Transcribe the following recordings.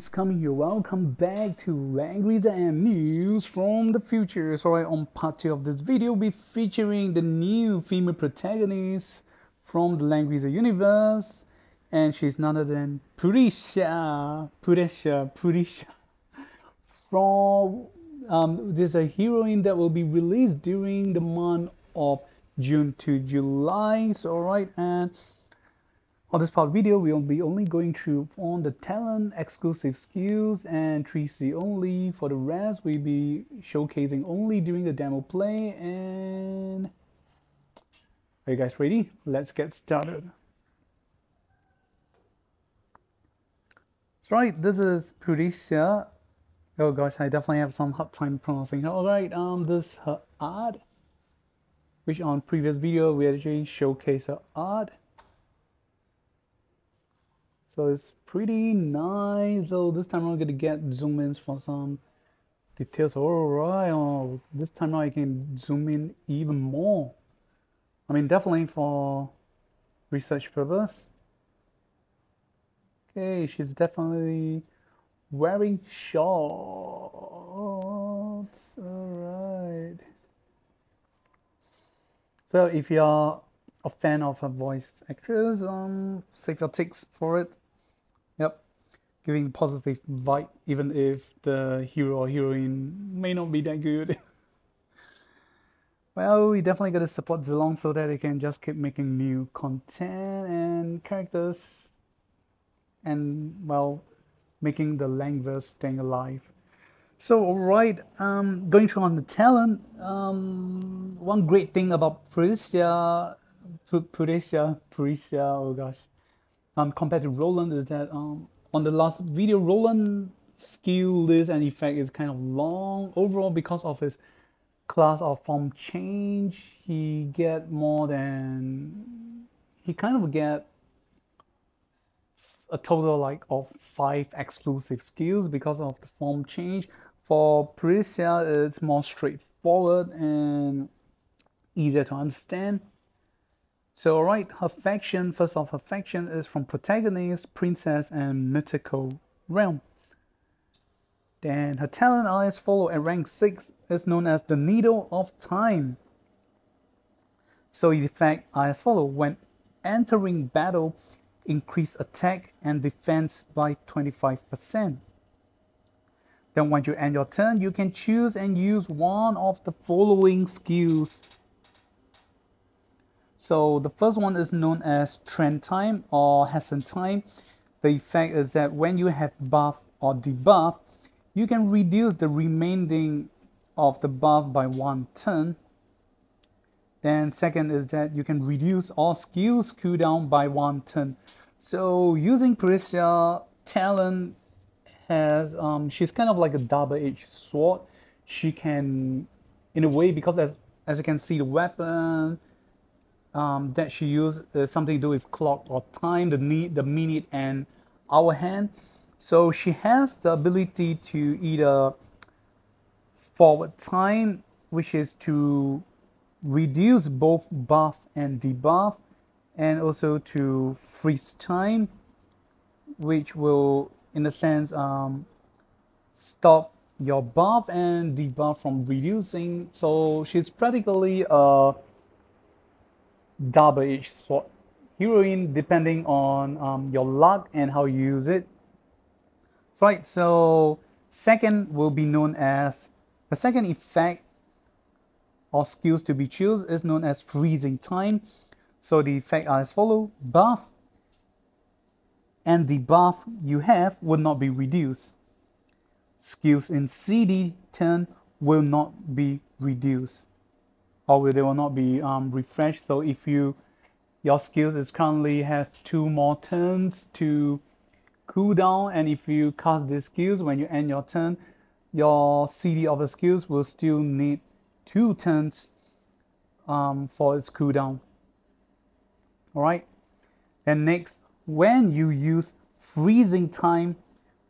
guys, coming here. Welcome back to Langrisser and News from the Future. So on part 2 of this video, we'll be featuring the new female protagonist from the Langrisser universe, and she's none other than Precia. From there's a heroine that will be released during the month of June to July. So and on this part video, we will be only going through on the talent, exclusive skills, and 3C only. For the rest, we'll be showcasing only during the demo play. And are you guys ready? Let's get started. So this is Precia. Oh gosh, I definitely have some hard time pronouncing her. Alright, this is her art, which on previous video we actually showcased her art. So it's pretty nice. So this time I'm gonna get zoom ins for some details. Alright, oh, this time now I can zoom in even more. I mean, definitely for research purpose. Okay, she's definitely wearing shorts. Alright. So if you're a fan of a voice actress, save your ticks for it. Yep, giving positive vibe even if the hero or heroine may not be that good. Well, we definitely gotta support Zilong so that they can just keep making new content and characters, and well, making the Langverse staying alive. So alright, going through on the talent, one great thing about Precia, oh gosh, compared to Roland is that on the last video, Roland's skill list and effect is kind of long overall because of his class of form change. He kind of get a total like of 5 exclusive skills because of the form change. For Precia, it's more straightforward and easier to understand. So alright, her faction, first off, her faction is from Protagonist, Princess, and Mythical Realm. Then her talent are as follow. At rank 6 is known as the Needle of Time. So the effect are as follow. When entering battle, increase attack and defense by 25%. Then when you end your turn, you can choose and use one of the following skills. So the first one is known as Trend Time or Hasten Time. The effect is that when you have buff or debuff, you can reduce the remaining of the buff by 1 turn. Then second is that you can reduce all skills cooldown by 1 turn. So using Precia talent has she's kind of like a double-edged sword. She can, in a way, because as you can see, the weapon that she used is something to do with clock or time, the minute and hour hand. So she has the ability to either forward time, which is to reduce both buff and debuff, and also to freeze time, which will, in a sense, stop your buff and debuff from reducing. So she's practically a double-edged sword heroine, depending on your luck and how you use it. Right, so second will be known as, the second effect or skills to be chosen is known as freezing time. So the effect are as follow. Buff and debuff you have will not be reduced. Skills in CD turn will not be reduced, or they will not be refreshed. So if your skills is currently has 2 more turns to cool down, and if you cast these skills when you end your turn, your CD of the skills will still need 2 turns for its cooldown. Alright, and next, when you use freezing time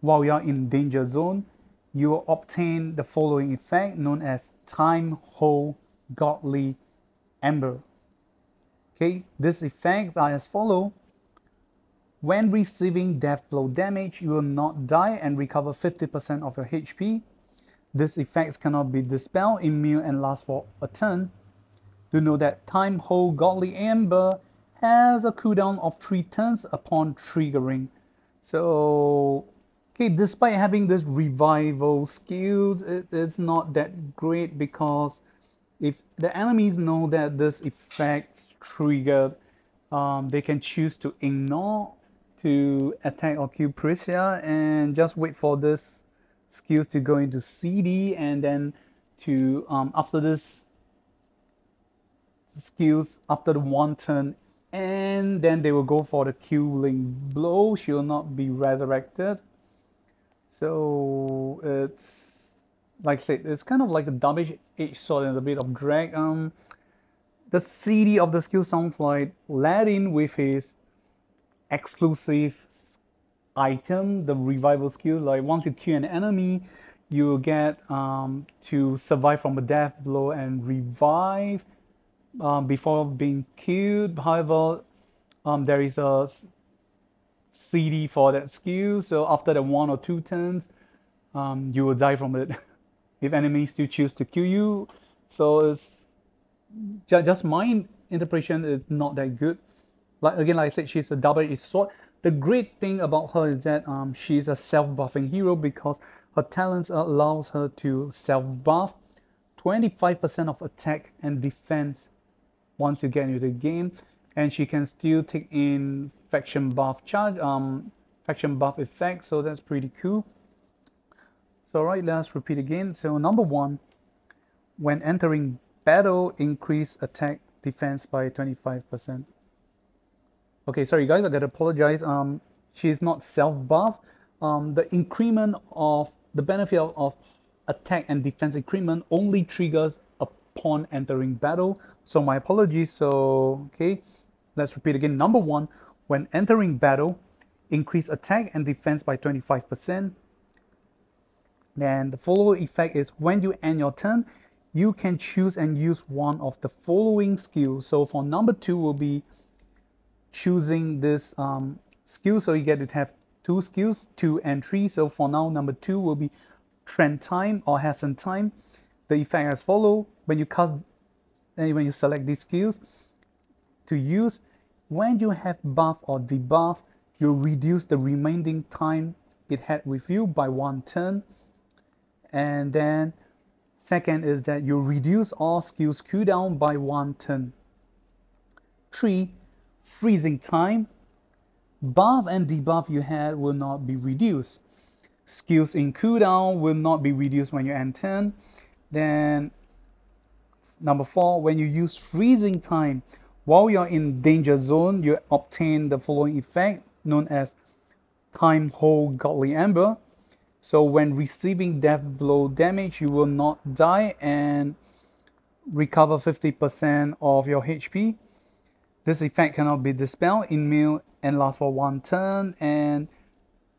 while you're in danger zone, you will obtain the following effect known as Time Hold Godly Ember. Okay, these effects are as follow. When receiving death blow damage, you will not die and recover 50% of your HP. This effect cannot be dispelled, immune, and lasts for a turn. Do know that Time Hold Godly Amber has a cooldown of 3 turns upon triggering. So, okay, despite having this revival skills, it's not that great because if the enemies know that this effect triggered, they can choose to ignore to attack or kill Precia and just wait for this skills to go into CD, and then to after this skills, after the 1 turn, and then they will go for the killing blow. She will not be resurrected. So it's like I said, it's kind of like a double-edged sword and a bit of drag. The CD of the skill sounds like Latin with his exclusive item, the revival skill. Like once you kill an enemy, you will get to survive from a death blow and revive before being killed. However, there is a CD for that skill, so after the 1 or 2 turns, you will die from it if enemies still choose to kill you. So it's just my interpretation is not that good. Like I said, she's a double-edged sword. The great thing about her is that she's a self-buffing hero because her talents allows her to self-buff 25% of attack and defense once you get into the game, and she can still take in faction buff faction buff effect. So that's pretty cool. So right, let's repeat again. So number 1, when entering battle, increase attack defense by 25%. Okay, sorry guys, I gotta apologize. She's not self-buff. The increment of the benefit of attack and defense increment only triggers upon entering battle. So my apologies. So okay, let's repeat again. Number 1, when entering battle, increase attack and defense by 25%. Then the following effect is when you end your turn, you can choose and use one of the following skills. So for number 2 will be choosing this skill, so you get to have 2 skills, 2 and 3. So for now, number 2 will be Trend Time or Hasten Time. The effect as follow: when you select these skills to use, when you have buff or debuff, you reduce the remaining time it had with you by 1 turn. And then second is that you reduce all skills cooldown by 1 turn. 3, Freezing Time. Buff and debuff you had will not be reduced. Skills in cooldown will not be reduced when you end turn. Then number 4, when you use Freezing Time while you're in danger zone, you obtain the following effect known as Time Hold Godly Amber. So when receiving death blow damage, you will not die and recover 50% of your HP. This effect cannot be dispelled, immune, and lasts for 1 turn. And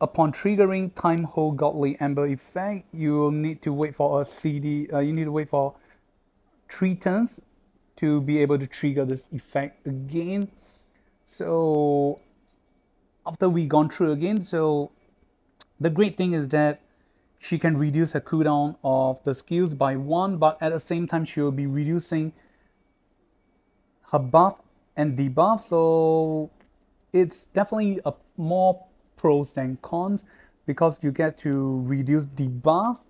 upon triggering Time Hold Godly Amber effect, you will need to wait for a CD. You need to wait for 3 turns to be able to trigger this effect again. So after we gone through again, so the great thing is that she can reduce her cooldown of the skills by 1, but at the same time she will be reducing her buff and debuff. So it's definitely a more pros than cons because you get to reduce debuff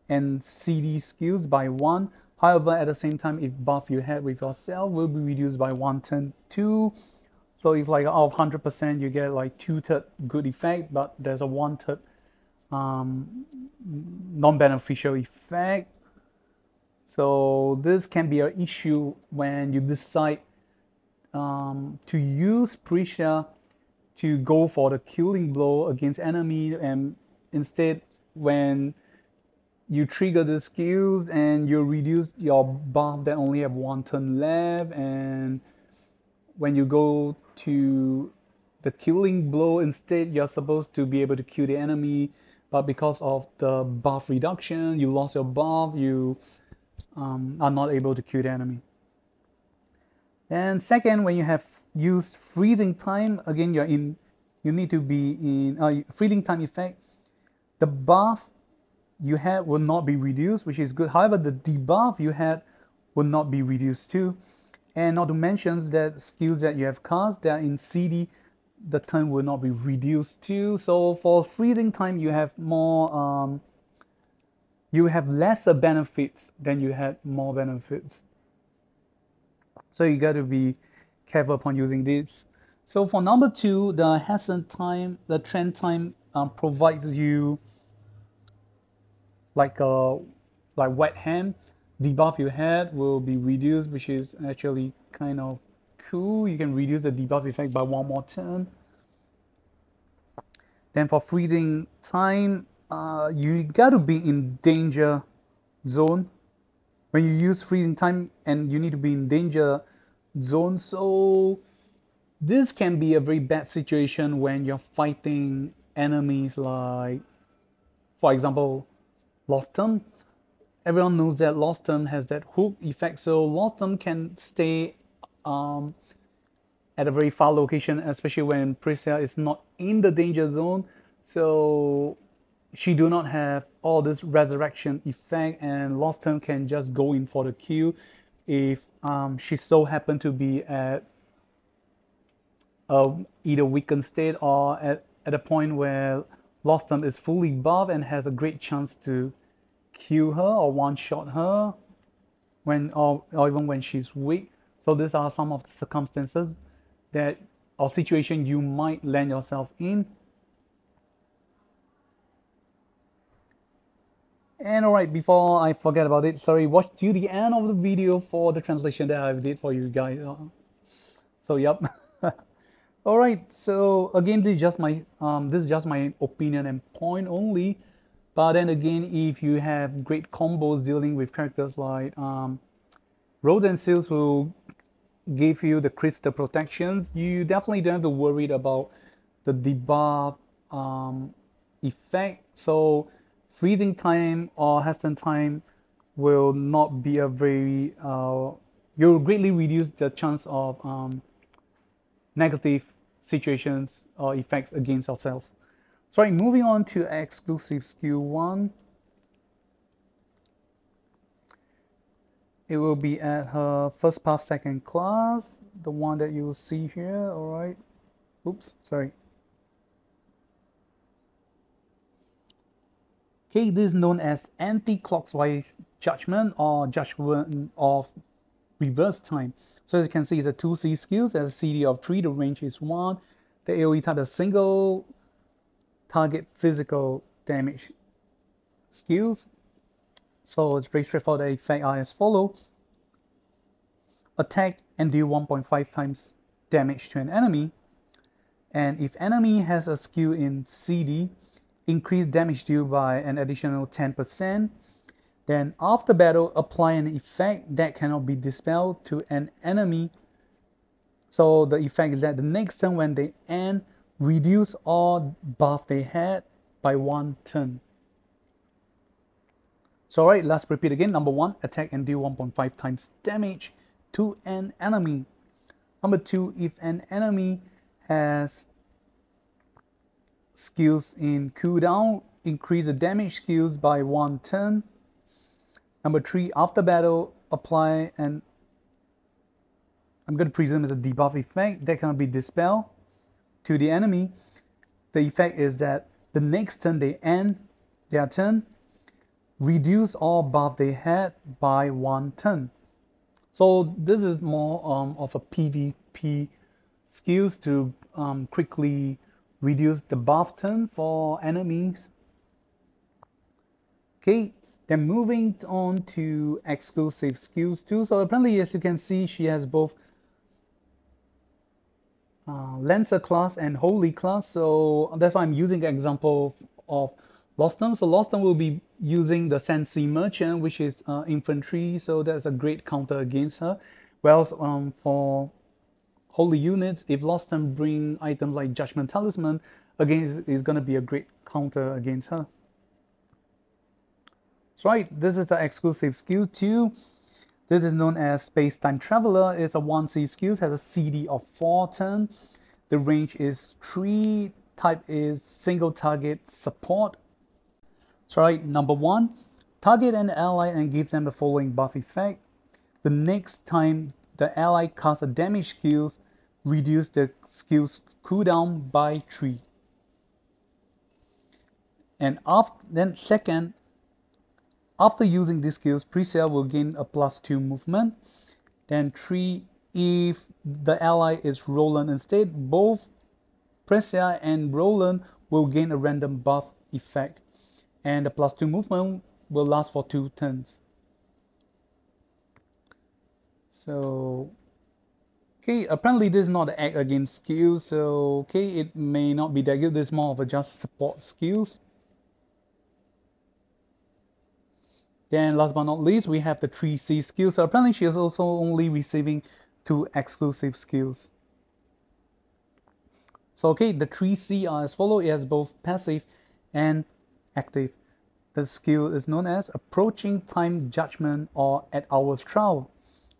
and CD skills by 1. However, at the same time, if buff you had with yourself will be reduced by 1 turn 2. So if like out of 100% you get like 2/3 good effect, but there's a 1/3 non-beneficial effect. So this can be an issue when you decide to use Precia to go for the killing blow against enemy, and instead when you trigger the skills and you reduce your buff that only have 1 turn left, and when you go to the killing blow, instead you're supposed to be able to kill the enemy, but because of the buff reduction, you lost your buff, you are not able to kill the enemy. And second, when you have used Freezing Time, again you're in you need to be in freezing time effect. The buff you had will not be reduced, which is good. However, the debuff you had will not be reduced too. And not to mention that skills that you have cast that are in CD, the turn will not be reduced too. So for freezing time, you have more, you have lesser benefits than you had more benefits. So you got to be careful upon using this. So for number 2, the hasten time, the trend time provides you like a wet hand. Debuff you had will be reduced, which is actually kind of cool. You can reduce the debuff effect by 1 more turn. Then for freezing time, you got to be in danger zone when you use freezing time, and you need to be in danger zone. So this can be a very bad situation when you're fighting enemies like, for example, Lost Term. Everyone knows that Lost Term has that hook effect, so Lost Term can stay at a very far location, especially when Precia is not in the danger zone. So she do not have all this resurrection effect, and Lost Term can just go in for the kill if she so happen to be at either weakened state or at a point where Lost Term is fully buffed and has a great chance to kill her or one-shot her when or even when she's weak. So these are some of the circumstances that or situation you might land yourself in. And alright, before I forget about it, sorry, watch till the end of the video for the translation that I did for you guys. So yep. Alright, so again, this is just my opinion and point only. But then again, if you have great combos dealing with characters like Rose and Seals who give you the crystal protections, you definitely don't have to worry about the debuff effect. So freezing time or hasten time will not be a very you'll greatly reduce the chance of negative situations or effects against yourself. So right, moving on to exclusive skill 1. It will be at her first path second class, the one that you will see here. Alright. Oops, sorry. Okay, this is known as anti-clockwise judgment or judgment of reverse time. So as you can see, it's a 2C skills as a CD of 3, the range is 1. The AoE type is single target physical damage skills. So it's very straightforward. The effects are as follow. Attack and deal 1.5 times damage to an enemy. And if enemy has a skill in CD, increase damage dealt by an additional 10%. Then after battle, apply an effect that cannot be dispelled to an enemy. So the effect is that the next turn when they end, reduce all buff they had by 1 turn. So alright, let's repeat again. Number 1, attack and deal 1.5 times damage to an enemy. Number 2, if an enemy has skills in cooldown, increase the damage skills by 1 turn. Number 3, after battle, apply and I'm going to presume it's a debuff effect that cannot be dispelled to the enemy. The effect is that the next turn they end their turn, reduce all buff they had by 1 turn. So this is more of a PvP skills to quickly reduce the buff turn for enemies. Okay, then moving on to exclusive skills 2. So apparently, as you can see, she has both Lancer class and Holy class. So that's why I'm using the example of Lost Term. So Lost Term will be using the Sensi Merchant, which is infantry. So that's a great counter against her. Whereas for Holy units, if Lost Term bring items like Judgment Talisman, again, is going to be a great counter against her. So right, this is the exclusive skill 2. This is known as Space Time Traveler. It's a 1C skill, has a CD of 4 turn. The range is 3. Type is single target support. So right, number 1, target an ally and give them the following buff effect. The next time the ally casts a damage skill, reduce the skill's cooldown by 3. And then second, after using these skills, Precia will gain a +2 movement. Then 3, if the ally is Roland instead, both Precia and Roland will gain a random buff effect. And the +2 movement will last for 2 turns. So, okay, apparently this is not an act against skills, so okay, it may not be that good. This is more of a just support skills. Then last but not least, we have the 3C skill. So apparently she is also only receiving 2 exclusive skills. So okay, the 3C are as follows. It has both passive and active. The skill is known as Approaching Time Judgment or At Hour's Trial.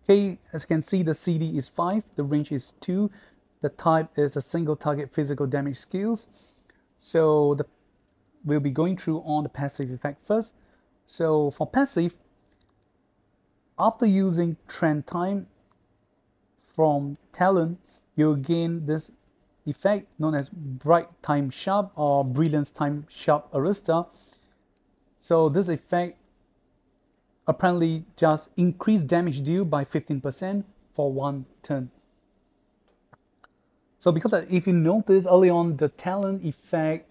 Okay, as you can see, the CD is 5, the range is 2, the type is a single target physical damage skills. So we'll be going through on the passive effect first. So for passive, after using Trend Time from Talent, you'll gain this effect known as Bright Time Sharp or Brilliance Time Sharp Arista. So this effect apparently just increase damage deal by 15% for 1 turn. So because if you notice early on, the talent effect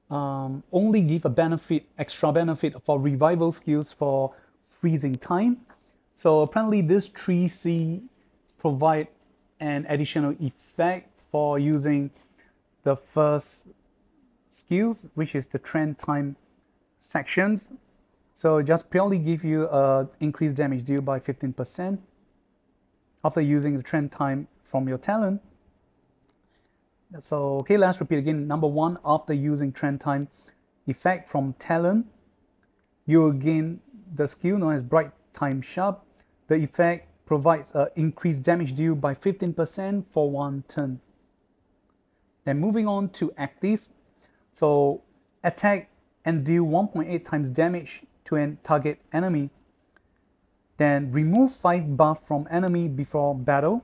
only give a benefit, extra benefit for revival skills for freezing time. So apparently this 3C provide an additional effect for using the first skills, which is the Trend Time sections. So just purely give you increased damage deal by 15% after using the Trend Time from your talent. So okay, let's repeat again. Number 1, after using Trend Time effect from talent, you will gain the skill known as Bright Time Sharp. The effect provides increased damage deal by 15% for 1 turn. Then moving on to active. So attack and deal 1.8 times damage to a target enemy. Then remove 5 buff from enemy before battle.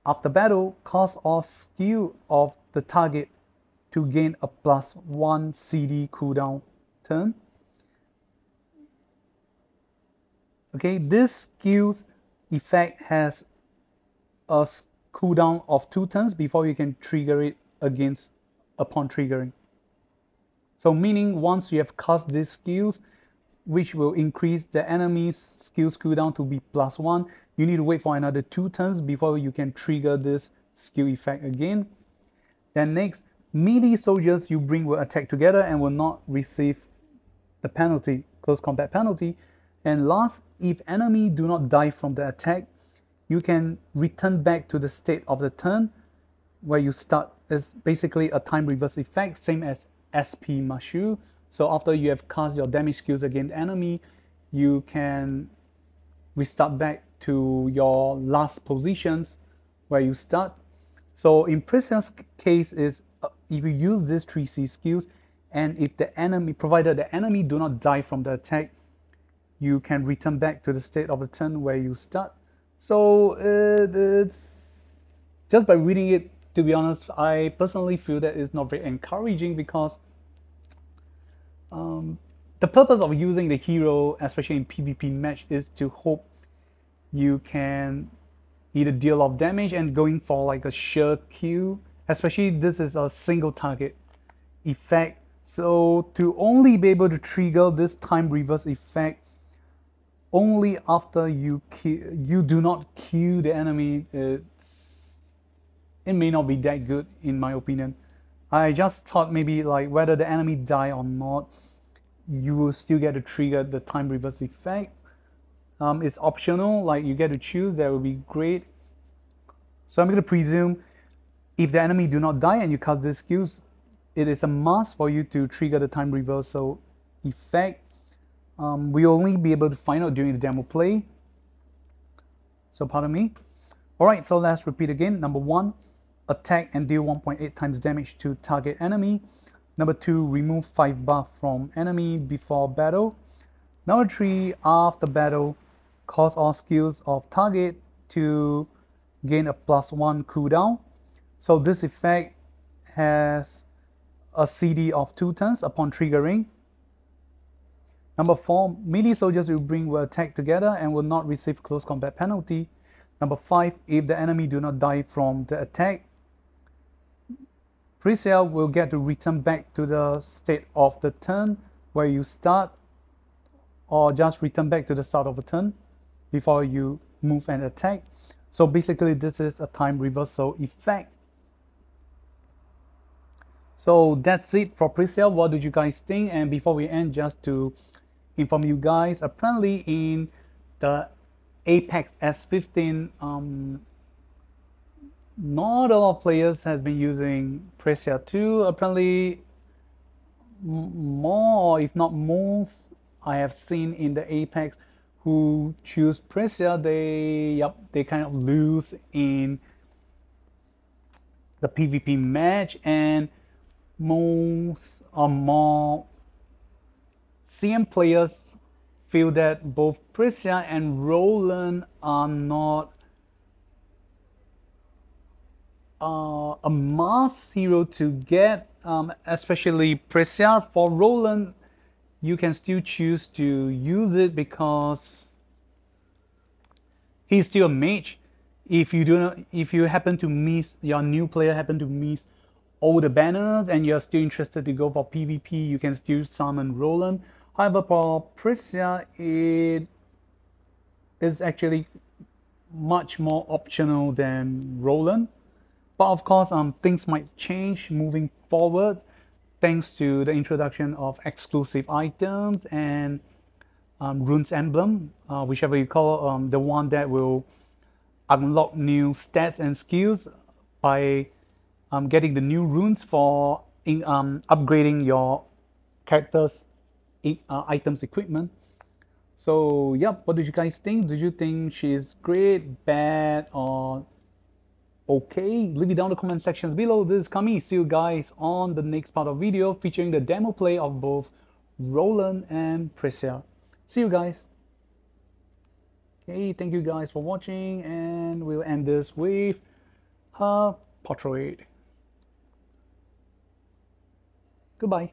After battle, cast or skill of the target to gain a +1 CD cooldown turn. Okay, this skill's effect has a cooldown of 2 turns before you can trigger it upon triggering. So meaning once you have cast these skills, which will increase the enemy's skills cooldown to be +1, you need to wait for another 2 turns before you can trigger this skill effect again. Then next, melee soldiers you bring will attack together and will not receive the penalty, close combat penalty. And last, if enemy do not die from the attack, you can return back to the state of the turn where you start. Is basically a time reverse effect, same as SP Mashu. So after you have cast your damage skills against enemy, you can restart back to your last positions where you start. So in Precia's case is if you use these 3C skills, and if the enemy, provided the enemy do not die from the attack, you can return back to the state of the turn where you start. So it's just by reading it, to be honest, I personally feel that it's not very encouraging, because the purpose of using the hero, especially in PvP match, is to hope you can either deal off damage and going for like a sure kill. Especially this is a single target effect. So to only be able to trigger this time reverse effect only after you do not kill the enemy, it may not be that good in my opinion. I just thought maybe like whether the enemy die or not, you will still get to trigger the time reverse effect. It's optional, like you get to choose, that would be great. So I'm going to presume if the enemy do not die and you cast these skills, it is a must for you to trigger the time reversal effect. We'll only be able to find out during the demo play. So pardon me. Alright, so let's repeat again. Number 1, attack and deal 1.8 times damage to target enemy. Number 2, remove 5 buff from enemy before battle. Number 3, after battle, cause all skills of target to gain a +1 cooldown. So this effect has a CD of 2 turns upon triggering. Number 4, melee soldiers you bring will attack together and will not receive close combat penalty. Number 5, if the enemy do not die from the attack, Precia will get to return back to the state of the turn where you start, or just return back to the start of a turn before you move and attack. So basically this is a time reversal effect. So that's it for Precia. What did you guys think? And before we end, just to inform you guys, apparently in the Apex S15, not a lot of players has been using Precia 2. Apparently more, if not most, I have seen in the Apex who choose Precia, they kind of lose in the PvP match, and most or more CM players feel that both Precia and Roland are not a must hero to get, especially Precia. For Roland, you can still choose to use it because he's still a mage. If you happen to miss, your new player happen to miss all the banners and you're still interested to go for PvP, you can still summon Roland. However, for Precia, it is actually much more optional than Roland. But of course, things might change moving forward thanks to the introduction of exclusive items and runes emblem, whichever you call the one that will unlock new stats and skills by getting the new runes for upgrading your character's items equipment. So yeah, what did you guys think? Did you think she's great, bad, or okay? Leave it down in the comment sections below. This is Kami. See you guys on the next part of video featuring the demo play of both Roland and Precia. See you guys. Okay, thank you guys for watching, and we'll end this with her portrait. Goodbye.